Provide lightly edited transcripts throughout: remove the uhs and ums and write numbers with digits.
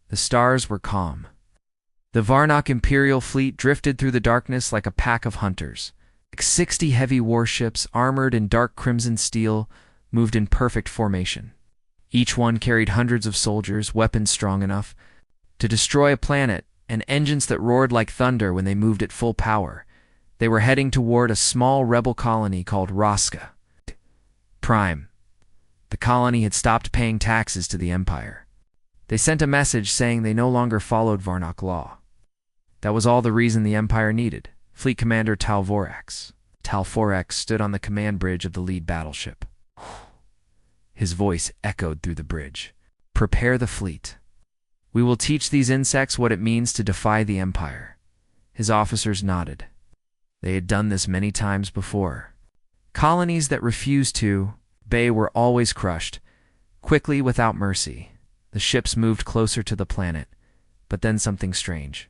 The stars were calm. The Varnock Imperial fleet drifted through the darkness like a pack of hunters. 60 heavy warships, armored in dark crimson steel, moved in perfect formation. Each one carried hundreds of soldiers, weapons strong enough to destroy a planet, and engines that roared like thunder when they moved at full power. They were heading toward a small rebel colony called Roska Prime. The colony had stopped paying taxes to the Empire. They sent a message saying they no longer followed Varnock law. That was all the reason the Empire needed. Fleet Commander Talvorax stood on the command bridge of the lead battleship. His voice echoed through the bridge. "Prepare the fleet. We will teach these insects what it means to defy the Empire." His officers nodded. They had done this many times before. Colonies that refused to obey were always crushed, quickly, without mercy. The ships moved closer to the planet, but then something strange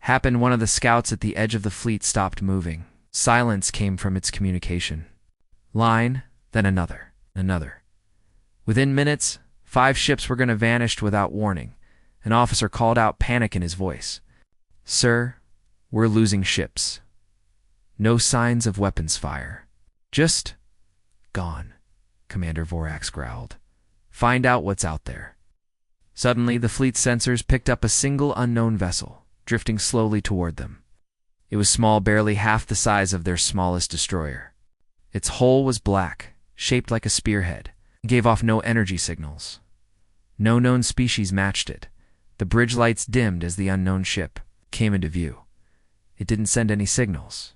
happened. One of the scouts at the edge of the fleet stopped moving. Silence came from its communication line, then another. Within minutes, 5 ships were going to vanish without warning. An officer called out, panic in his voice. "Sir, we're losing ships. No signs of weapons fire. Just gone," Commander Vorax growled. "Find out what's out there." Suddenly, the fleet's sensors picked up a single unknown vessel, drifting slowly toward them. It was small, barely half the size of their smallest destroyer. Its hull was black, shaped like a spearhead, and gave off no energy signals. No known species matched it. The bridge lights dimmed as the unknown ship came into view. It didn't send any signals.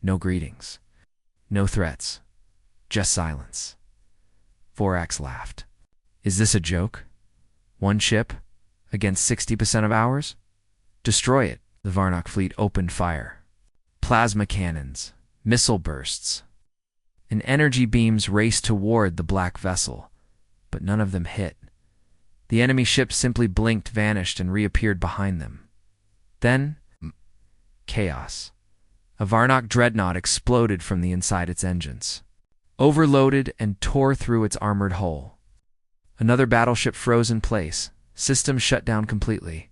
No greetings. No threats. Just silence. Vorax laughed. "Is this a joke? One ship against 60% of ours? Destroy it." The Varnock fleet opened fire. Plasma cannons, missile bursts, and energy beams raced toward the black vessel, but none of them hit. The enemy ships simply blinked, vanished, and reappeared behind them. Then, chaos. A Varnock dreadnought exploded from the inside its engines, overloaded and tore through its armored hull. Another battleship froze in place, systems shut down completely.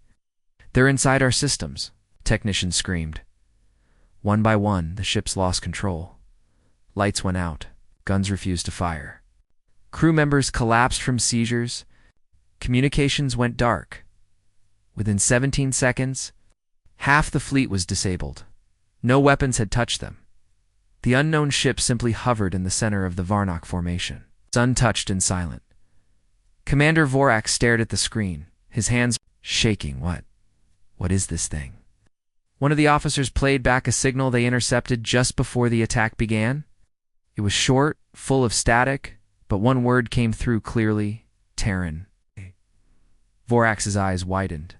"They're inside our systems," technicians screamed. One by one, the ships lost control. Lights went out. Guns refused to fire. Crew members collapsed from seizures. Communications went dark. Within 17 seconds, half the fleet was disabled. No weapons had touched them. The unknown ship simply hovered in the center of the Varnock formation, untouched and silent. Commander Vorax stared at the screen, his hands shaking. What is this thing? One of the officers played back a signal they intercepted just before the attack began. It was short, full of static, but one word came through clearly: Terran. Vorax's eyes widened.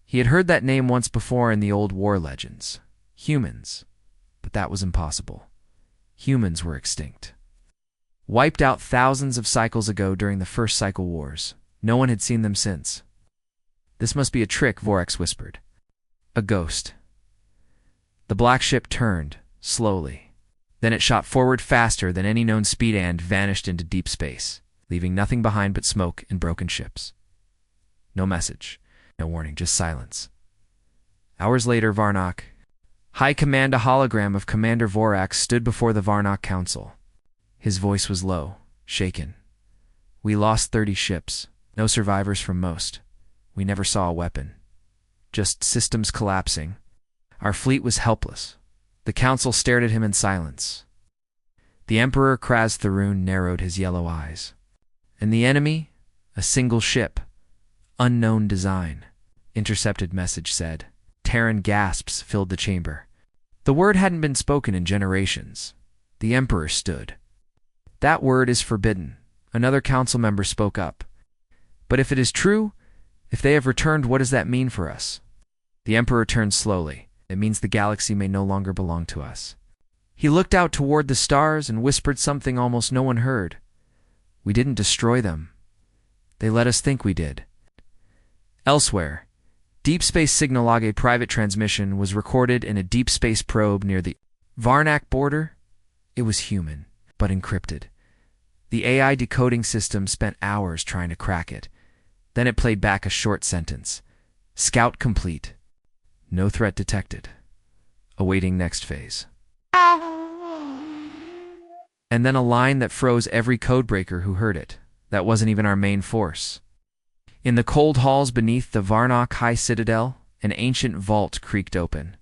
He had heard that name once before in the old war legends. Humans. But that was impossible. Humans were extinct. Wiped out thousands of cycles ago during the first cycle wars. No one had seen them since. "This must be a trick," Vorax whispered. "A ghost." The black ship turned, slowly. Then it shot forward faster than any known speed and vanished into deep space, leaving nothing behind but smoke and broken ships. No message, no warning, just silence. Hours later, Varnock. High Command, a hologram of Commander Vorax, stood before the Varnock Council. His voice was low, shaken. "We lost 30 ships, no survivors from most. We never saw a weapon. Just systems collapsing. Our fleet was helpless." The council stared at him in silence. The Emperor Kraz Tharoon narrowed his yellow eyes. "And the enemy? A single ship. Unknown design," intercepted message said. Terran gasps filled the chamber. The word hadn't been spoken in generations. The Emperor stood. "That word is forbidden," another council member spoke up. "But if it is true, if they have returned, what does that mean for us?" The Emperor turned slowly. "It means the galaxy may no longer belong to us." He looked out toward the stars and whispered something almost no one heard. "We didn't destroy them. They let us think we did." Elsewhere, Deep Space Signal Log, a private transmission, was recorded in a deep space probe near the Varnock border. It was human, but encrypted. The AI decoding system spent hours trying to crack it. Then it played back a short sentence. Scout complete. No threat detected. Awaiting next phase. And then a line that froze every codebreaker who heard it. That wasn't even our main force. In the cold halls beneath the Varnock High Citadel, an ancient vault creaked open.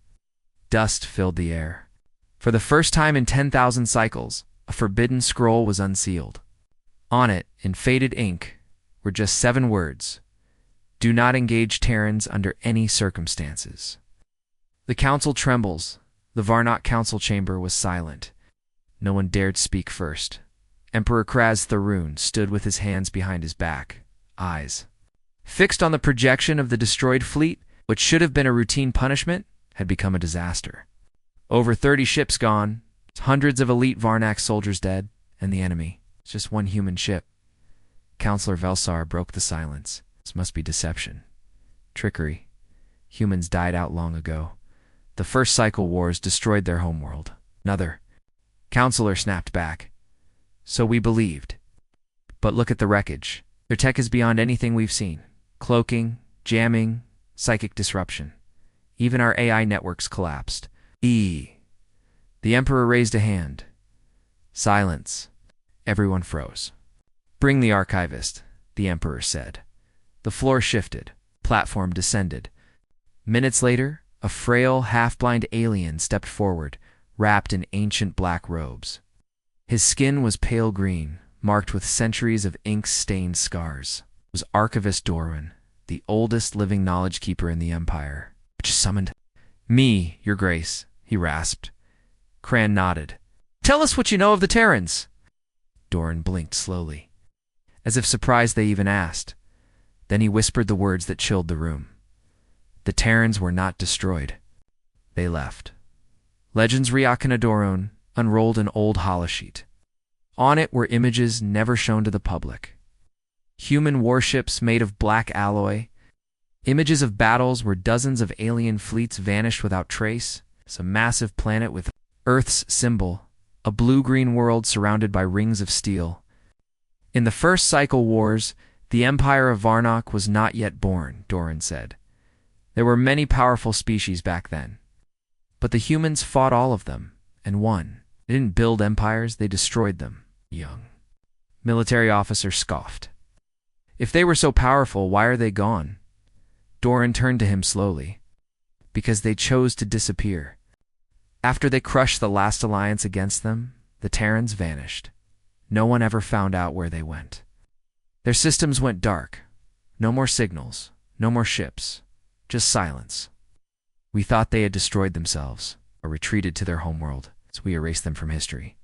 Dust filled the air. For the first time in 10,000 cycles, a forbidden scroll was unsealed. On it, in faded ink, were just 7 words. Do not engage Terrans under any circumstances. The council trembles. The Varnock council chamber was silent. No one dared speak first. Emperor Kraz Tharoon stood with his hands behind his back, eyes fixed on the projection of the destroyed fleet. What should have been a routine punishment had become a disaster. Over 30 ships gone, hundreds of elite Varnock soldiers dead, and the enemy. It's just one human ship. Counselor Velsar broke the silence. This must be deception. Trickery. Humans died out long ago. The first cycle wars destroyed their homeworld. Another. Counselor snapped back. So we believed. But look at the wreckage. Their tech is beyond anything we've seen. Cloaking, jamming, psychic disruption. Even our AI networks collapsed. The Emperor raised a hand. Silence. Everyone froze. Bring the archivist, the Emperor said. The floor shifted. Platform descended. Minutes later, a frail, half-blind alien stepped forward, wrapped in ancient black robes. His skin was pale green, marked with centuries of ink-stained scars. It was Archivist Dorwin, the oldest living knowledge keeper in the Empire, which summoned me, Your Grace, he rasped. Cran nodded. Tell us what you know of the Terrans. Doran blinked slowly, as if surprised they even asked. Then he whispered the words that chilled the room. The Terrans were not destroyed. They left. Legends Riakanadoron unrolled an old holosheet. On it were images never shown to the public. Human warships made of black alloy. Images of battles where dozens of alien fleets vanished without trace. A massive planet with Earth's symbol. A blue-green world surrounded by rings of steel. In the first cycle wars, the Empire of Varnock was not yet born, Doran said. There were many powerful species back then. But the humans fought all of them, and won. They didn't build empires, they destroyed them. Young military officer scoffed. If they were so powerful, why are they gone? Doran turned to him slowly. Because they chose to disappear. After they crushed the last alliance against them, the Terrans vanished. No one ever found out where they went. Their systems went dark. No more signals, no more ships, just silence. We thought they had destroyed themselves, or retreated to their homeworld, so we erased them from history.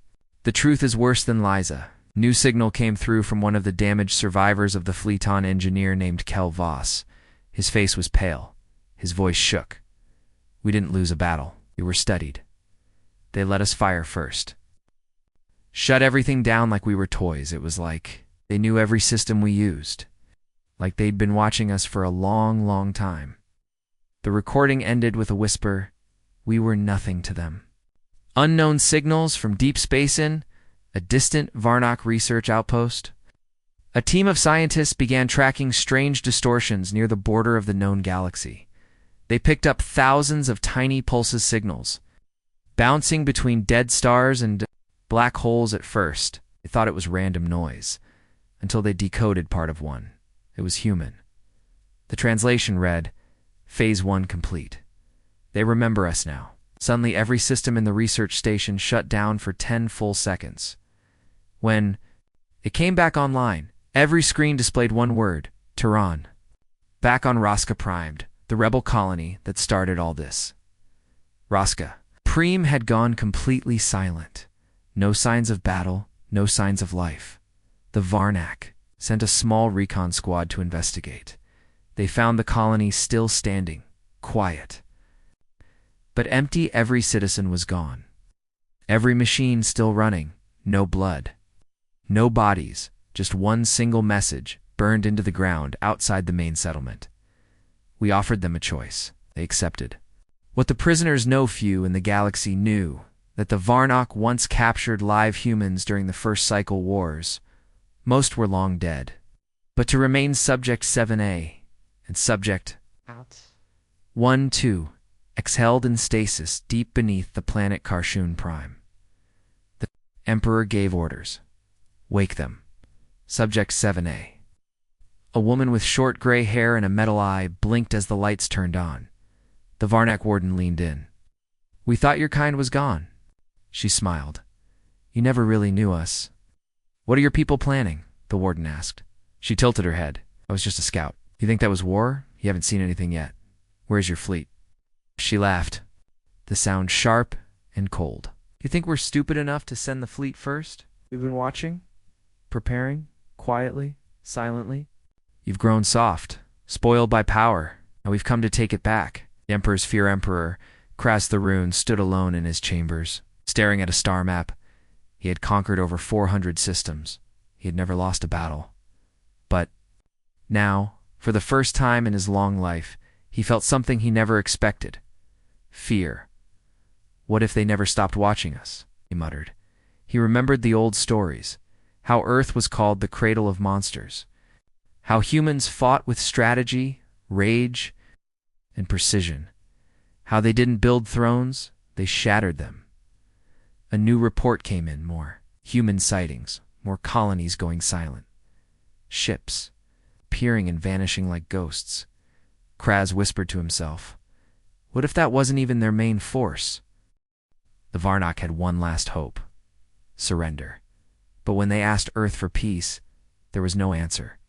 The truth is worse than Liza. New signal came through from one of the damaged survivors of the Fleeton engineer named Kel Voss. His face was pale. His voice shook. We didn't lose a battle. We were studied. They let us fire first. Shut everything down like we were toys. It was like they knew every system we used. Like they'd been watching us for a long, long time. The recording ended with a whisper. We were nothing to them. Unknown signals from deep space in a distant Varnock research outpost. A team of scientists began tracking strange distortions near the border of the known galaxy. They picked up thousands of tiny pulses signals, bouncing between dead stars and black holes at first. They thought it was random noise, until they decoded part of one. It was human. The translation read, Phase 1 complete. They remember us now. Suddenly every system in the research station shut down for 10 full seconds. When it came back online, every screen displayed one word, Tehran. Back on Raska Primed, the rebel colony that started all this. Raska. Preem had gone completely silent. No signs of battle, no signs of life. The Varnock sent a small recon squad to investigate. They found the colony still standing, quiet. But empty, every citizen was gone. Every machine still running, no blood. No bodies, just one single message burned into the ground outside the main settlement. We offered them a choice. They accepted. What the prisoners know few in the galaxy knew, that the Varnock once captured live humans during the first cycle wars. Most were long dead. but to remain Subject 7A and Subject Out. 1-2 exhaled in stasis deep beneath the planet Karshun Prime. The Emperor gave orders. Wake them. Subject 7A. A woman with short gray hair and a metal eye blinked as the lights turned on. The Varnak warden leaned in. We thought your kind was gone. She smiled. You never really knew us. What are your people planning? The warden asked. She tilted her head. I was just a scout. You think that was war? You haven't seen anything yet. Where's your fleet? She laughed, the sound sharp and cold. You think we're stupid enough to send the fleet first? We've been watching, preparing, quietly, silently. You've grown soft, spoiled by power, and we've come to take it back. The Emperor's Fear Emperor, Kras the Rune, stood alone in his chambers, staring at a star map. He had conquered over 400 systems. He had never lost a battle. But now, for the first time in his long life, he felt something he never expected. Fear. What if they never stopped watching us? He muttered. He remembered the old stories, how Earth was called the cradle of monsters, how humans fought with strategy, rage, and precision, how they didn't build thrones, they shattered them. A new report came in, more human sightings, more colonies going silent, ships appearing and vanishing like ghosts. Kras whispered to himself, what if that wasn't even their main force? The Varnak had one last hope, surrender. But when they asked Earth for peace, there was no answer.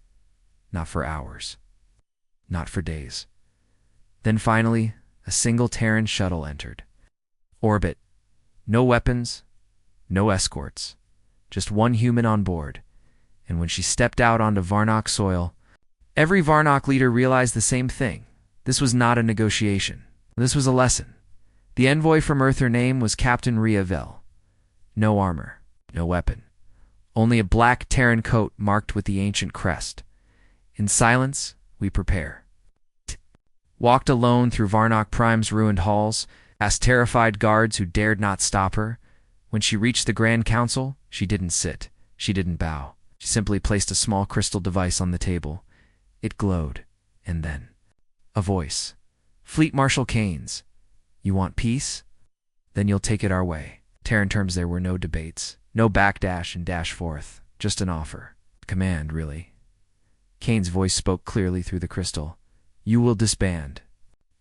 Not for hours. Not for days. Then finally, a single Terran shuttle entered. Orbit. No weapons, no escorts. Just one human on board. And when she stepped out onto Varnak soil, every Varnak leader realized the same thing. This was not a negotiation. This was a lesson. The envoy from Earth, her name was Captain Rhea Vel. No armor, no weapon. Only a black Terran coat marked with the ancient crest. In silence, we prepare. Walked alone through Varnak Prime's ruined halls, past terrified guards who dared not stop her. When she reached the Grand Council, she didn't sit. She didn't bow. She simply placed a small crystal device on the table. It glowed, and then a voice. Fleet Marshal Keynes. You want peace? Then you'll take it our way. Terran terms, there were no debates, no backdash and dash forth, just an offer. Command, really. Keynes' voice spoke clearly through the crystal. You will disband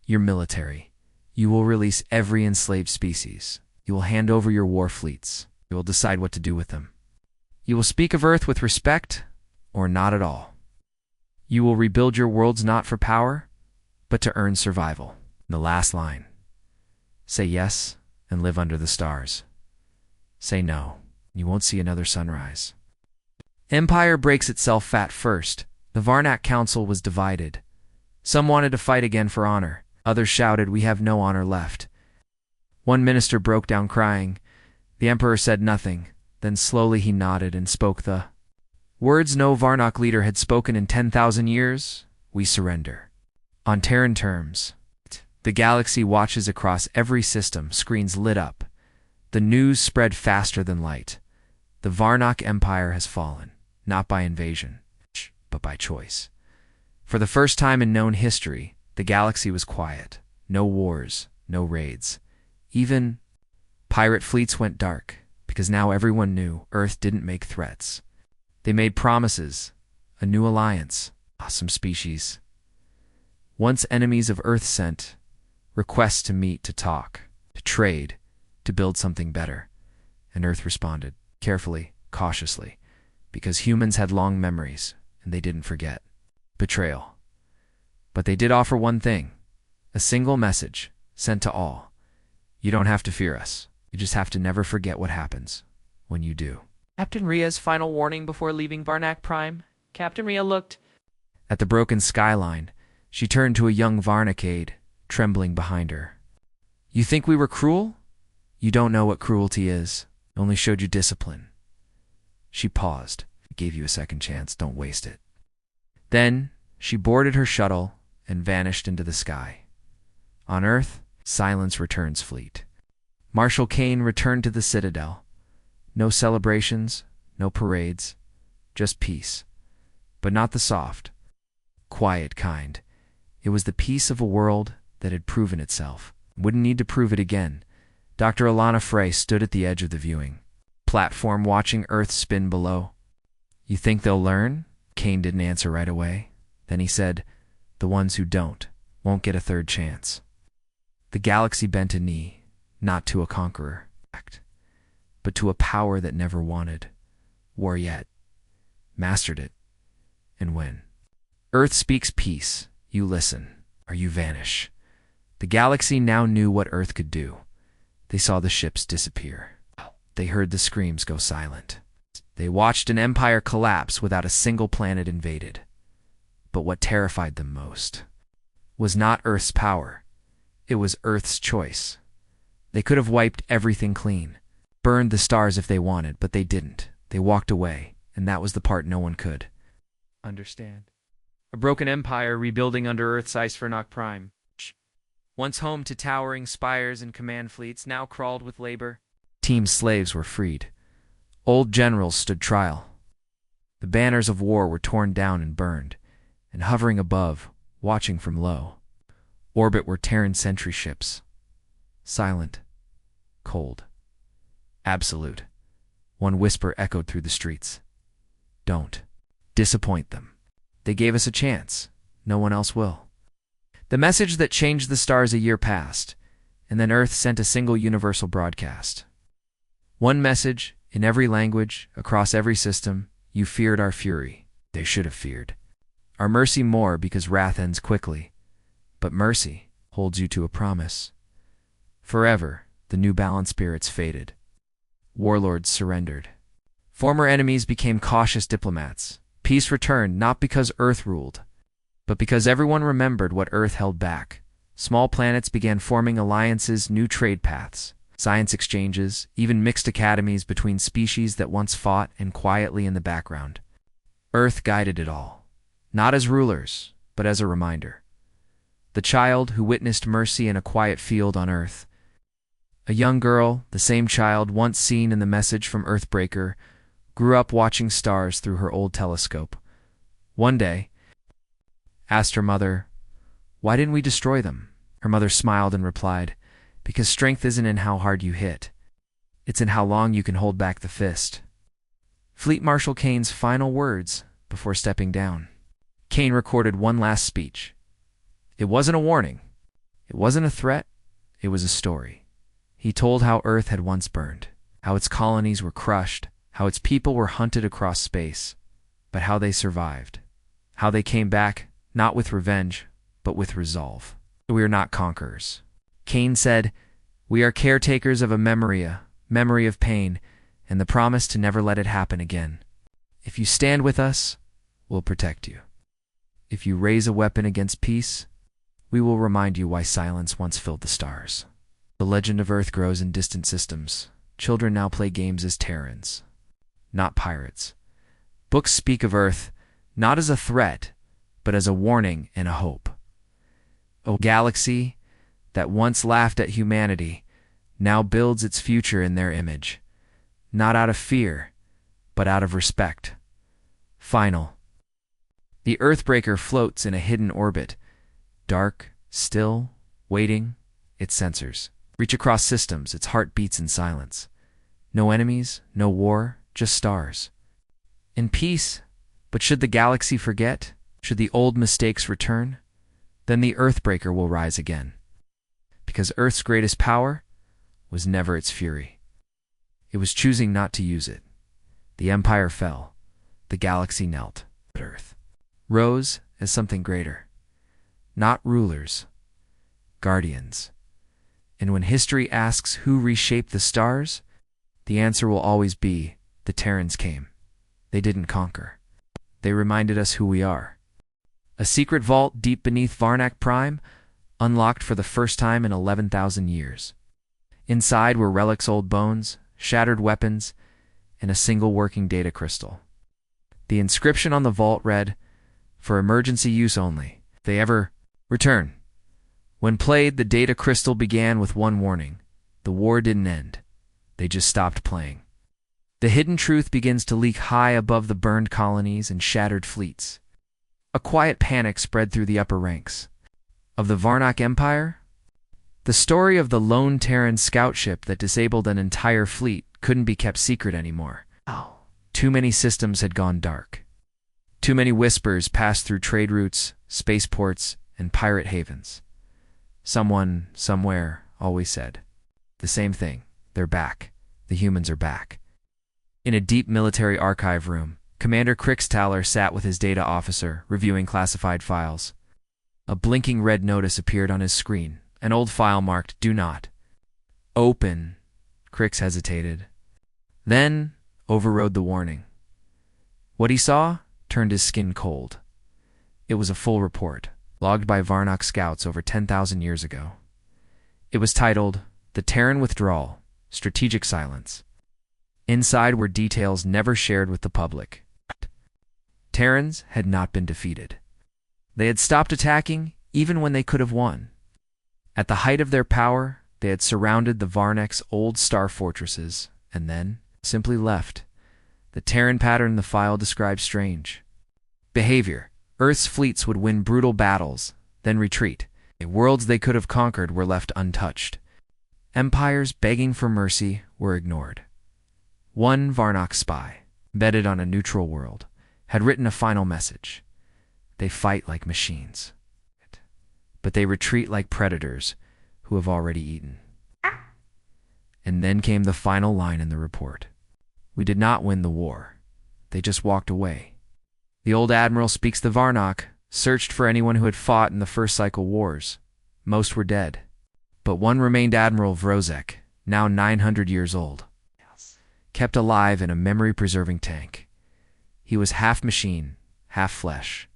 your military. You will release every enslaved species. You will hand over your war fleets. You will decide what to do with them. You will speak of Earth with respect, or not at all. You will rebuild your worlds not for power, but to earn survival. The last line. Say yes and live under the stars. Say no, you won't see another sunrise. Empire breaks itself fat first. The Varnak Council was divided. Some wanted to fight again for honor. Others shouted, we have no honor left. One minister broke down crying. The Emperor said nothing. Then slowly he nodded and spoke the words no Varnak leader had spoken in 10,000 years. We surrender. On Terran terms. The galaxy watches across every system, screens lit up. The news spread faster than light. The Varnak Empire has fallen, not by invasion, but by choice. For the first time in known history, the galaxy was quiet. No wars, no raids. Even pirate fleets went dark, because now everyone knew Earth didn't make threats. They made promises, a new alliance, some species. Once enemies of Earth sent requests to meet, to talk, to trade, to build something better. And Earth responded, carefully, cautiously, because humans had long memories, and they didn't forget. Betrayal. But they did offer one thing, a single message, sent to all. You don't have to fear us. You just have to never forget what happens when you do. Captain Rhea's final warning before leaving Varnak Prime. Captain Rhea looked At the broken skyline, she turned to a young Varnakade, trembling behind her. You think we were cruel? You don't know what cruelty is. It only showed you discipline. She paused. It gave you a second chance. Don't waste it. Then she boarded her shuttle and vanished into the sky. On Earth, silence returns fleet. Marshal Kane returned to the Citadel. No celebrations, no parades, just peace. but not the soft, quiet kind. It was the peace of a world that had proven itself. Wouldn't need to prove it again. Dr. Alana Frey stood at the edge of the viewing platform watching Earth spin below. "You think they'll learn?" Kane didn't answer right away. Then he said, "The ones who don't won't get a third chance." The galaxy bent a knee, not to a conqueror, but to a power that never wanted war yet, mastered it, and when Earth speaks peace, you listen, or you vanish. The galaxy now knew what Earth could do. They saw the ships disappear. They heard the screams go silent. They watched an empire collapse without a single planet invaded. But what terrified them most was not Earth's power. It was Earth's choice. They could have wiped everything clean, burned the stars if they wanted, but they didn't. They walked away, and that was the part no one could understand. A broken empire rebuilding under Earth's ice for Nock Prime. Once home to towering spires and command fleets, now crawled with labor. Team slaves were freed. Old generals stood trial. The banners of war were torn down and burned, and hovering above, watching from low orbit were Terran sentry ships. Silent, cold, absolute. One whisper echoed through the streets. "Don't disappoint them. They gave us a chance. No one else will." The message that changed the stars a year passed, and then Earth sent a single universal broadcast. One message, in every language, across every system: "You feared our fury." They should have feared our mercy more, because wrath ends quickly. But mercy holds you to a promise. Forever, the New Balance spirits faded. Warlords surrendered. Former enemies became cautious diplomats. Peace returned not because Earth ruled, but because everyone remembered what Earth held back. Small planets began forming alliances, new trade paths, science exchanges, even mixed academies between species that once fought and quietly in the background. Earth guided it all, not as rulers, but as a reminder. The child who witnessed mercy in a quiet field on Earth. A young girl, the same child once seen in the message from Earthbreaker, grew up watching stars through her old telescope. One day, asked her mother, "Why didn't we destroy them?" Her mother smiled and replied, "Because strength isn't in how hard you hit. It's in how long you can hold back the fist." Fleet Marshal Kane's final words before stepping down. Kane recorded one last speech. It wasn't a warning. It wasn't a threat. It was a story. He told how Earth had once burned, how its colonies were crushed, how its people were hunted across space, but how they survived, how they came back, not with revenge, but with resolve. We are not conquerors. Kane said, "We are caretakers of a memory of pain, and the promise to never let it happen again. If you stand with us, we'll protect you. If you raise a weapon against peace, we will remind you why silence once filled the stars." The legend of Earth grows in distant systems. Children now play games as Terrans, not pirates. Books speak of Earth not as a threat, but as a warning and a hope. A galaxy that once laughed at humanity now builds its future in their image, not out of fear, but out of respect. Final. The Earthbreaker floats in a hidden orbit, dark, still, waiting. Its sensors reach across systems, its heart beats in silence. No enemies, no war, just stars. In peace, but should the galaxy forget, should the old mistakes return, then the Earthbreaker will rise again. Because Earth's greatest power was never its fury. It was choosing not to use it. The Empire fell. The galaxy knelt. But Earth rose as something greater. Not rulers, guardians. And when history asks who reshaped the stars, the answer will always be, the Terrans came. They didn't conquer. They reminded us who we are. A secret vault deep beneath Varnac Prime, unlocked for the first time in 11,000 years. Inside were relics, old bones, shattered weapons, and a single working data crystal. The inscription on the vault read, "For emergency use only. If they ever return." When played, the data crystal began with one warning. The war didn't end. They just stopped playing. The hidden truth begins to leak high above the burned colonies and shattered fleets. A quiet panic spread through the upper ranks. Of the Varnak Empire? The story of the lone Terran scout ship that disabled an entire fleet couldn't be kept secret anymore. Oh. Too many systems had gone dark. Too many whispers passed through trade routes, spaceports, and pirate havens. Someone, somewhere, always said the same thing. They're back. The humans are back. In a deep military archive room, Commander Krixtaler sat with his data officer, reviewing classified files. A blinking red notice appeared on his screen, an old file marked "Do Not Open." Krix hesitated, then overrode the warning. What he saw turned his skin cold. It was a full report, logged by Varnak scouts over 10,000 years ago. It was titled, "The Terran Withdrawal, Strategic Silence." Inside were details never shared with the public. Terrans had not been defeated. They had stopped attacking even when they could have won. At the height of their power, they had surrounded the Varnak's old star fortresses, and then simply left. The Terran pattern the file described strange. Behavior. Earth's fleets would win brutal battles, then retreat. Worlds they could have conquered were left untouched. Empires begging for mercy were ignored. One Varnak spy, embedded on a neutral world, had written a final message. They fight like machines, but they retreat like predators who have already eaten. And then came the final line in the report. We did not win the war. They just walked away. The old admiral speaks the Varnak, searched for anyone who had fought in the first cycle wars. Most were dead. But one remained, Admiral Vrozek, now 900 years old. Kept alive in a memory-preserving tank. He was half machine, half flesh,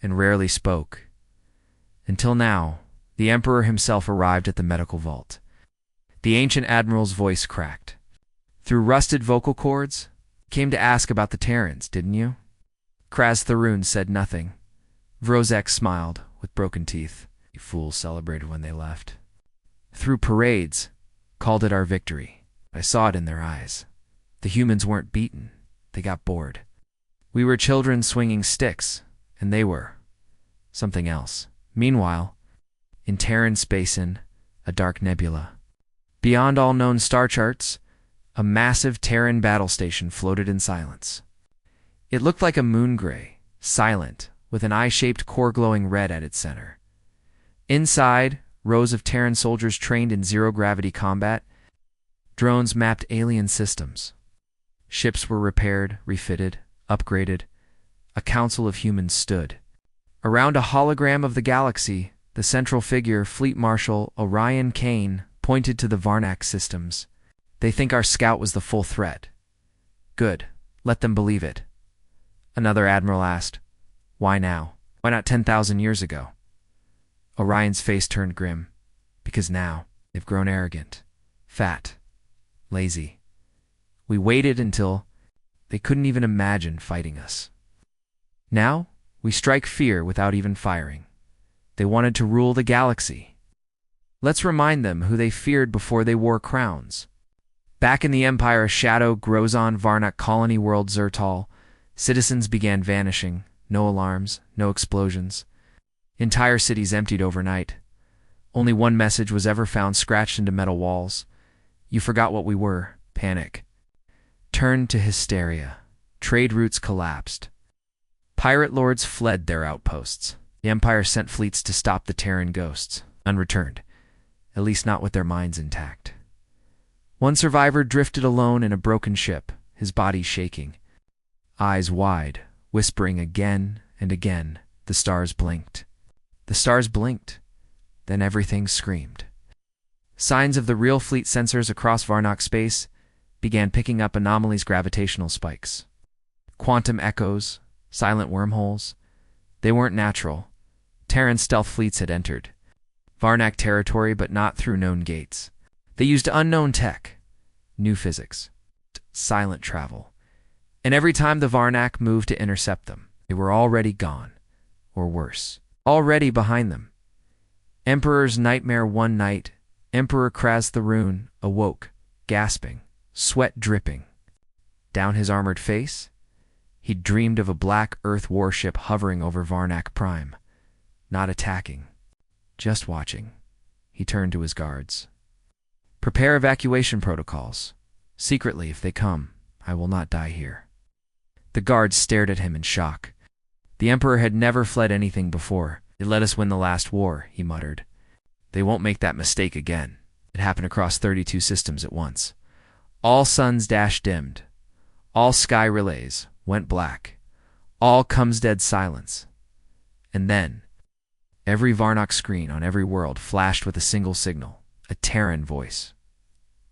and rarely spoke. Until now, the Emperor himself arrived at the medical vault. The ancient admiral's voice cracked. Through rusted vocal cords, came to ask about the Terrans, didn't you? Kraz Tharun said nothing. Vrozek smiled, with broken teeth. You fools celebrated when they left. Through parades, called it our victory. I saw it in their eyes. The humans weren't beaten. They got bored. We were children swinging sticks, and they were something else. Meanwhile, in Terran Space-In, a dark nebula. Beyond all known star charts, a massive Terran battle station floated in silence. It looked like a moon gray, silent, with an eye-shaped core glowing red at its center. Inside, rows of Terran soldiers trained in zero-gravity combat. Drones mapped alien systems. Ships were repaired, refitted, upgraded. A council of humans stood. Around a hologram of the galaxy, the central figure, Fleet Marshal Orion Kane, pointed to the Varnak systems. They think our scout was the full threat. Good. Let them believe it. Another admiral asked, why now? Why not 10,000 years ago? Orion's face turned grim. Because now, they've grown arrogant, fat, lazy. We waited until they couldn't even imagine fighting us. Now, we strike fear without even firing. They wanted to rule the galaxy. Let's remind them who they feared before they wore crowns. Back in the Empire, Shadow, Grozon, Varnak colony world Zertal, citizens began vanishing. No alarms, no explosions. Entire cities emptied overnight. Only one message was ever found scratched into metal walls. You forgot what we were. Panic turned to hysteria. Trade routes collapsed. Pirate lords fled their outposts. The Empire sent fleets to stop the Terran ghosts, unreturned, at least not with their minds intact. One survivor drifted alone in a broken ship, his body shaking. Eyes wide, whispering again and again. The stars blinked. The stars blinked. Then everything screamed. Signs of the real fleet sensors across Varnak space began picking up anomalies, gravitational spikes. Quantum echoes, silent wormholes. They weren't natural. Terran stealth fleets had entered Varnak territory, but not through known gates. They used unknown tech, new physics, silent travel. And every time the Varnak moved to intercept them, they were already gone, or worse, already behind them. Emperor's nightmare. One night, Emperor Kraz Tharun awoke, gasping, sweat dripping. Down his armored face, he'd dreamed of a black Earth warship hovering over Varnak Prime, not attacking, just watching. He turned to his guards. "Prepare evacuation protocols. Secretly, if they come, I will not die here." The guards stared at him in shock. The Emperor had never fled anything before. "They let us win the last war," he muttered. "They won't make that mistake again." It happened across 32 systems at once. All suns dimmed. All sky relays went black. All comes dead silence. And then, every Varnak screen on every world flashed with a single signal, a Terran voice.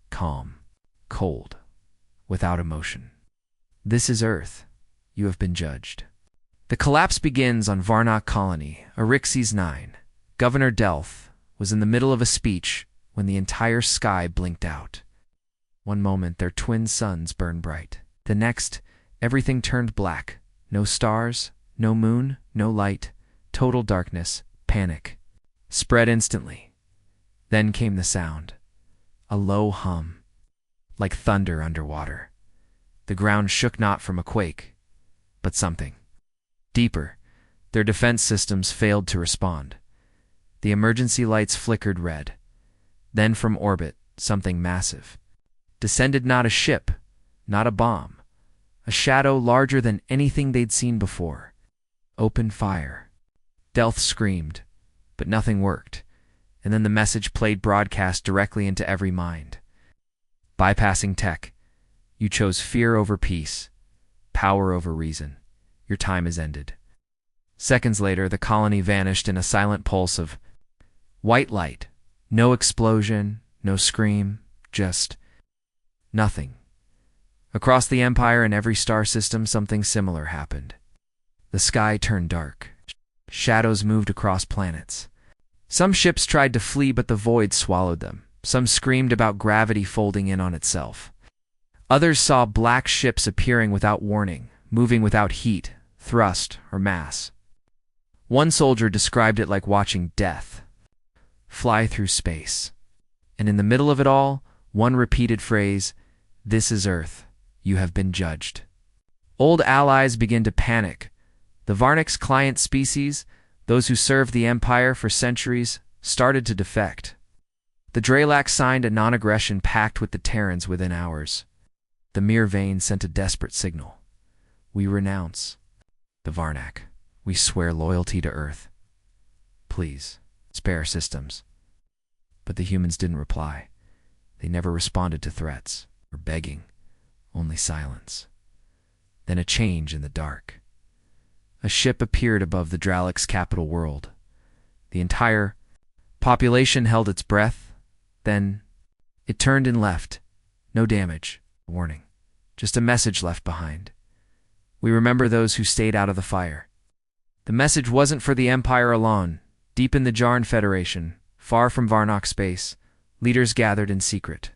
Calm, cold, without emotion. "This is Earth. You have been judged." The collapse begins on Varnak Colony, Arixes 9. Governor Delth was in the middle of a speech when the entire sky blinked out. One moment, their twin suns burned bright. The next, everything turned black. No stars, no moon, no light. Total darkness, panic. Spread instantly. Then came the sound. A low hum, like thunder underwater. The ground shook not from a quake, but something. Deeper, their defense systems failed to respond. The emergency lights flickered red. Then from orbit, something massive. Descended not a ship, not a bomb. A shadow larger than anything they'd seen before. Open fire. Delth screamed, but nothing worked. And then the message played broadcast directly into every mind. Bypassing tech. You chose fear over peace, power over reason. Your time is ended. Seconds later, the colony vanished in a silent pulse of white light. No explosion, no scream, just nothing. Across the Empire and every star system, something similar happened. The sky turned dark. Shadows moved across planets. Some ships tried to flee, but the void swallowed them. Some screamed about gravity folding in on itself. Others saw black ships appearing without warning, moving without heat, thrust, or mass. One soldier described it like watching death fly through space. And in the middle of it all, one repeated phrase, "This is Earth. You have been judged." Old allies began to panic. The Varnak's client species, those who served the Empire for centuries, started to defect. The Draelac signed a non-aggression pact with the Terrans within hours. The Mirvain sent a desperate signal. "We renounce." The Varnak. "We swear loyalty to Earth. Please, spare systems." But the humans didn't reply. They never responded to threats or begging, only silence. Then a change in the dark. A ship appeared above the Dralek's capital world. The entire population held its breath. Then it turned and left. No damage. Warning. Just a message left behind. "We remember those who stayed out of the fire." The message wasn't for the Empire alone. Deep in the Jarn Federation, far from Varnak space, leaders gathered in secret.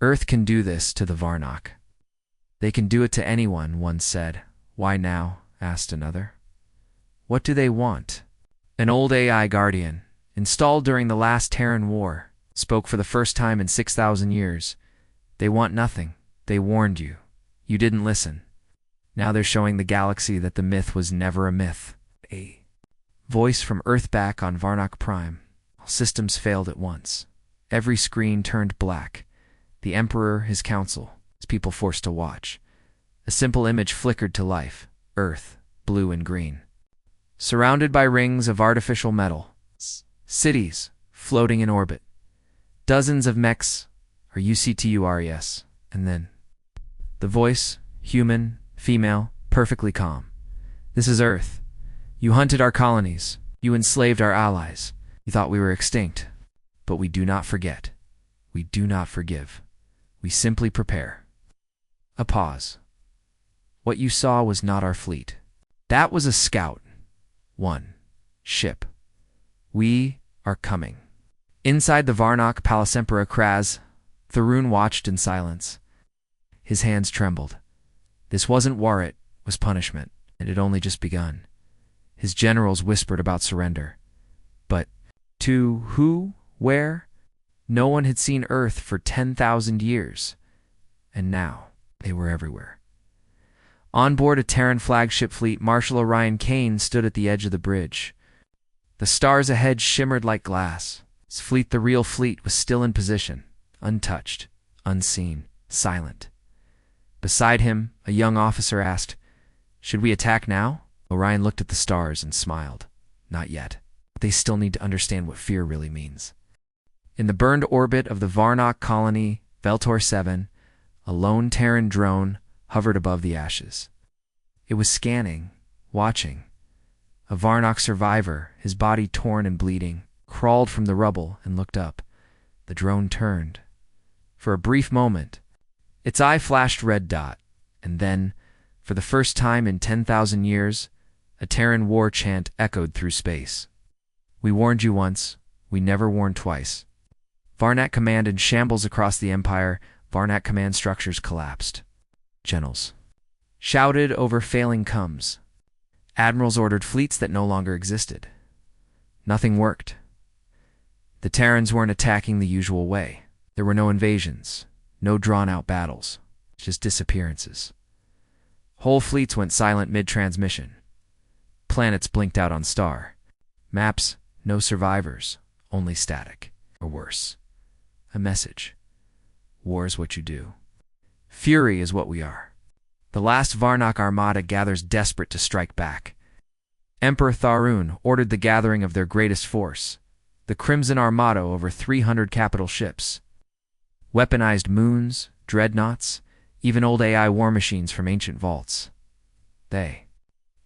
"Earth can do this to the Varnak. They can do it to anyone," one said. "Why now?" asked another. "What do they want?" An old AI guardian, installed during the last Terran War, spoke for the first time in 6,000 years. "They want nothing. They warned you. You didn't listen. Now they're showing the galaxy that the myth was never a myth." A voice from Earth back on Varnak Prime. All systems failed at once. Every screen turned black. The Emperor, his council, his people forced to watch. A simple image flickered to life. Earth, blue and green. Surrounded by rings of artificial metal. Cities, floating in orbit. Dozens of mechs, or UCTURES. And then the voice, human, female, perfectly calm. "This is Earth. You hunted our colonies. You enslaved our allies. You thought we were extinct. But we do not forget. We do not forgive. We simply prepare." A pause. "What you saw was not our fleet. That was a scout. One ship. We are coming." Inside the Varnak Palace, Emperor Kraz, Tharun watched in silence. His hands trembled. This wasn't war, it was punishment. It had only just begun. His generals whispered about surrender. But to who? Where? No one had seen Earth for 10,000 years. And now They were everywhere. On board a Terran flagship fleet, Marshal Orion Kane stood at the edge of the bridge. The stars ahead shimmered like glass. His fleet, the real fleet, was still in position, untouched, unseen, silent. Beside him, a young officer asked, "Should we attack now?" Orion looked at the stars and smiled. Not yet. They still need to understand what fear really means. In the burned orbit of the Varnock colony, Veltor 7, a lone Terran drone hovered above the ashes. It was scanning, watching. A Varnock survivor, his body torn and bleeding, crawled from the rubble and looked up. The drone turned. For a brief moment, its eye flashed red dot, and then, for the first time in 10,000 years, a Terran war chant echoed through space. "We warned you once, we never warned twice." Varnak command in shambles across the Empire. Varnak command structures collapsed. Generals shouted over failing coms. Admirals ordered fleets that no longer existed. Nothing worked. The Terrans weren't attacking the usual way. There were no invasions, no drawn-out battles, just disappearances. Whole fleets went silent mid-transmission. Planets blinked out on star. Maps, no survivors, only static, or worse. A message. War is what you do. Fury is what we are. The last Varnock armada gathers desperate to strike back. Emperor Tharun ordered the gathering of their greatest force, the Crimson Armada, over 300 capital ships. Weaponized moons, dreadnoughts, even old AI war machines from ancient vaults. They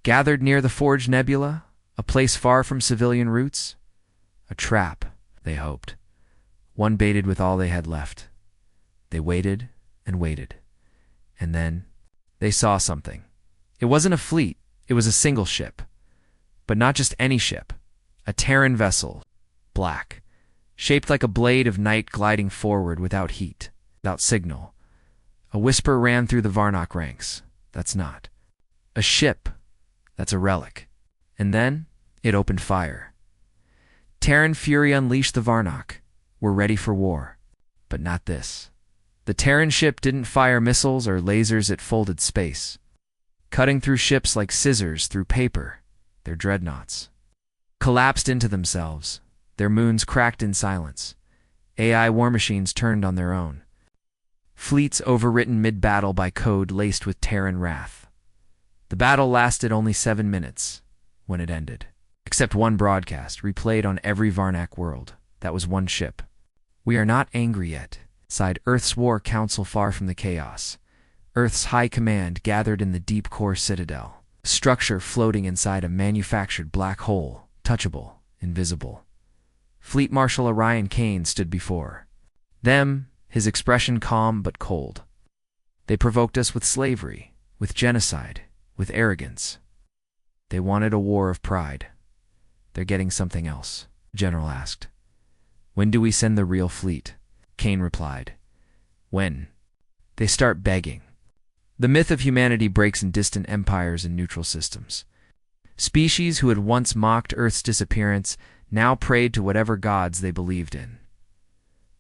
gathered near the Forge Nebula, a place far from civilian routes. A trap, they hoped. One baited with all they had left. They waited and waited. And then they saw something. It wasn't a fleet, it was a single ship. But not just any ship. A Terran vessel, black, shaped like a blade of night gliding forward without heat, without signal. A whisper ran through the Varnock ranks. That's not. A ship. That's a relic. And then it opened fire. Terran fury unleashed the Varnock. We're ready for war. But not this. The Terran ship didn't fire missiles or lasers, it folded space. Cutting through ships like scissors through paper, their dreadnoughts collapsed into themselves. Their moons cracked in silence. AI war machines turned on their own. Fleets overwritten mid-battle by code laced with Terran wrath. The battle lasted only 7 minutes when it ended. Except one broadcast, replayed on every Varnock world. That was one ship. "We are not angry yet," sighed Earth's War Council far from the chaos. Earth's high command gathered in the deep core citadel, a structure floating inside a manufactured black hole, touchable, invisible. Fleet Marshal Orion Kane stood before them, his expression calm but cold. "They provoked us with slavery, with genocide, with arrogance. They wanted a war of pride. They're getting something else," the general asked. "When do we send the real fleet?" Kane replied. "When they start begging." The myth of humanity breaks in distant empires and neutral systems. Species who had once mocked Earth's disappearance now prayed to whatever gods they believed in.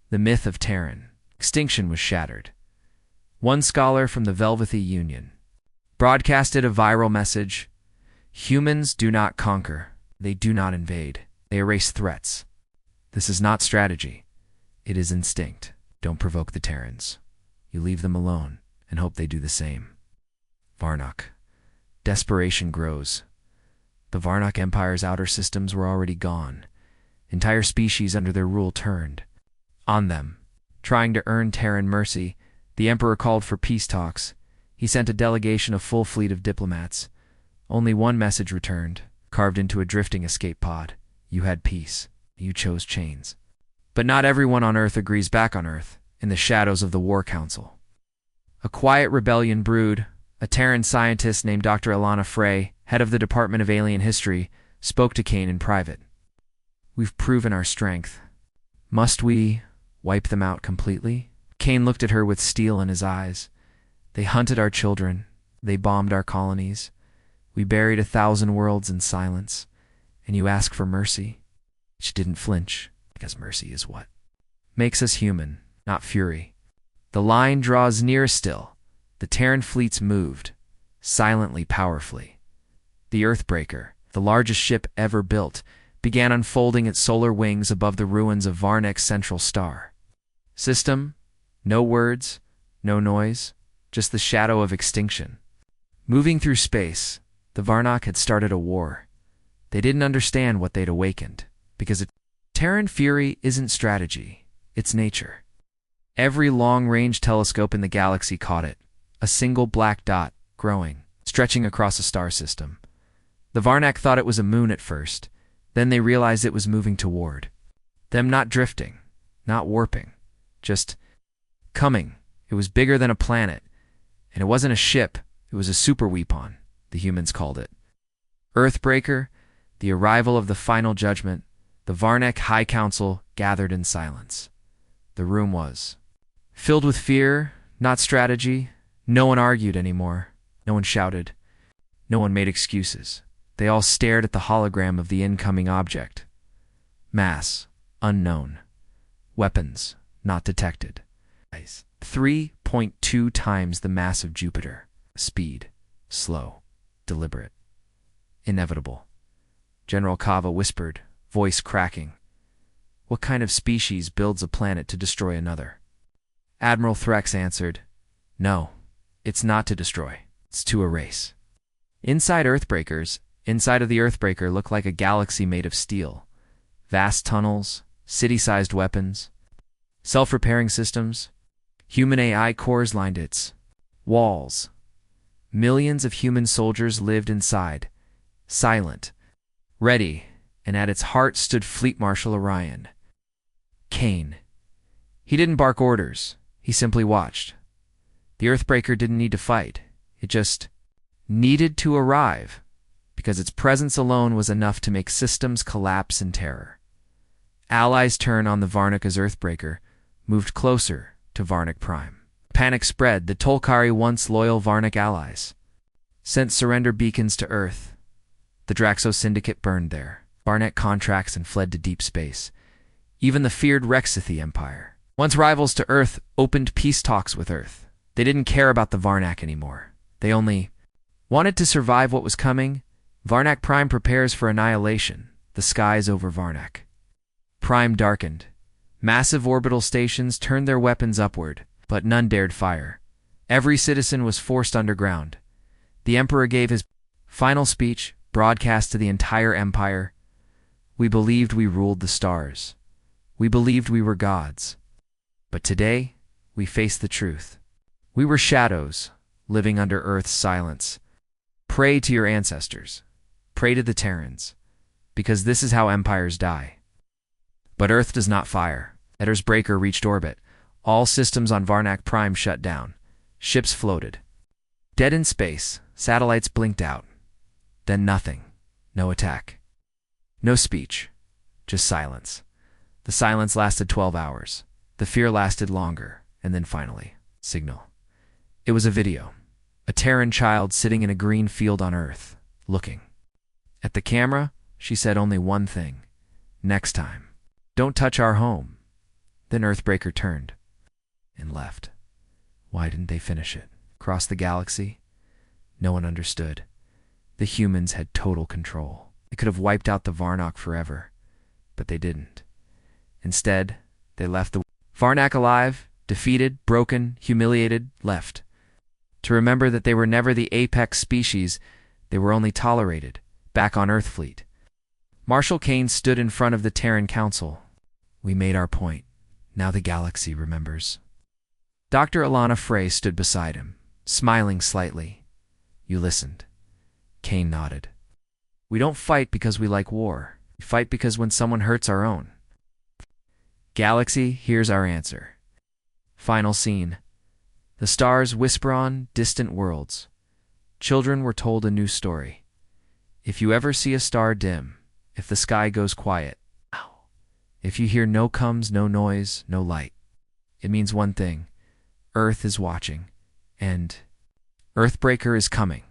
The myth of Terran extinction was shattered. One scholar from the Velvethy Union broadcasted a viral message: "Humans do not conquer, they do not invade, they erase threats. This is not strategy, it is instinct. Don't provoke the Terrans. You leave them alone and hope they do the same." Varnock. Desperation grows. The Varnock Empire's outer systems were already gone. Entire species under their rule turned on them. Trying to earn Terran mercy, the Emperor called for peace talks. He sent a delegation, a full fleet of diplomats. Only one message returned, carved into a drifting escape pod: "You had peace. You chose chains." But not everyone on Earth agrees. Back on Earth, in the shadows of the War Council, a quiet rebellion brewed. A Terran scientist named Dr. Ilana Frey, head of the Department of Alien History, spoke to Kane in private. "We've proven our strength. Must we wipe them out completely?" Kane looked at her with steel in his eyes. "They hunted our children. They bombed our colonies. We buried 1,000 worlds in silence. And you ask for mercy?" She didn't flinch, because mercy is what makes us human, not fury. "The line draws near still. The Terran fleets moved, silently, powerfully. The Earthbreaker, the largest ship ever built, began unfolding its solar wings above the ruins of Varnak's central star. System, no words, no noise, just the shadow of extinction. Moving through space, the Varnak had started a war. They didn't understand what they'd awakened, because Terran fury isn't strategy, it's nature. Every long-range telescope in the galaxy caught it, a single black dot, growing, stretching across a star system. The Varnak thought it was a moon at first, then they realized it was moving toward them, not drifting, not warping, just coming. It was bigger than a planet, and it wasn't a ship, it was a super weapon, the humans called it. Earthbreaker, the arrival of the final judgment, the Varnak High Council gathered in silence. The room was filled with fear, not strategy. No one argued anymore. No one shouted. No one made excuses. They all stared at the hologram of the incoming object. Mass, unknown. Weapons, not detected. 3.2 times the mass of Jupiter. Speed, slow, deliberate, inevitable. General Kava whispered, voice cracking. What kind of species builds a planet to destroy another? Admiral Threx answered, no, it's not to destroy, it's to erase. Inside of the Earthbreaker looked like a galaxy made of steel. Vast tunnels, city-sized weapons, self-repairing systems, human AI cores lined its walls. Millions of human soldiers lived inside, silent, ready, and at its heart stood Fleet Marshal Orion. Kane. He didn't bark orders, he simply watched. The Earthbreaker didn't need to fight, it just needed to arrive, because its presence alone was enough to make systems collapse in terror. Allies turned on the Varnaka's Earthbreaker, moved closer to Varnak Prime. Panic spread. The Tolkari, once loyal Varnak allies, sent surrender beacons to Earth. The Draxo Syndicate burned there, Varnak contracts, and fled to deep space. Even the feared Rexithi Empire, once rivals to Earth, opened peace talks with Earth. They didn't care about the Varnak anymore. They only wanted to survive what was coming. Varnak Prime prepares for annihilation. The skies over Varnak Prime darkened. Massive orbital stations turned their weapons upward, but none dared fire. Every citizen was forced underground. The Emperor gave his final speech, broadcast to the entire empire. We believed we ruled the stars. We believed we were gods. But today, we face the truth. We were shadows, living under Earth's silence. Pray to your ancestors. Pray to the Terrans, because this is how empires die. But Earth does not fire. Earthbreaker reached orbit. All systems on Varnak Prime shut down. Ships floated. Dead in space, satellites blinked out. Then nothing. No attack. No speech. Just silence. The silence lasted 12 hours. The fear lasted longer, and then finally, signal. It was a video. A Terran child sitting in a green field on Earth, looking. At the camera, she said only one thing. Next time. Don't touch our home. Then Earthbreaker turned and left. Why didn't they finish it? Across the galaxy? No one understood. The humans had total control. They could have wiped out the Varnak forever, but they didn't. Instead, they left the Varnak alive, defeated, broken, humiliated, left. To remember that they were never the apex species, they were only tolerated, back on Earthfleet. Marshal Kane stood in front of the Terran Council. We made our point. Now the galaxy remembers. Dr. Alana Frey stood beside him, smiling slightly. You listened. Kane nodded. We don't fight because we like war. We fight because when someone hurts our own. Galaxy, here's our answer. Final scene. The stars whisper on distant worlds. Children were told a new story. If you ever see a star dim, if the sky goes quiet, if you hear no comes, no noise, no light, it means one thing. Earth is watching, and Earthbreaker is coming.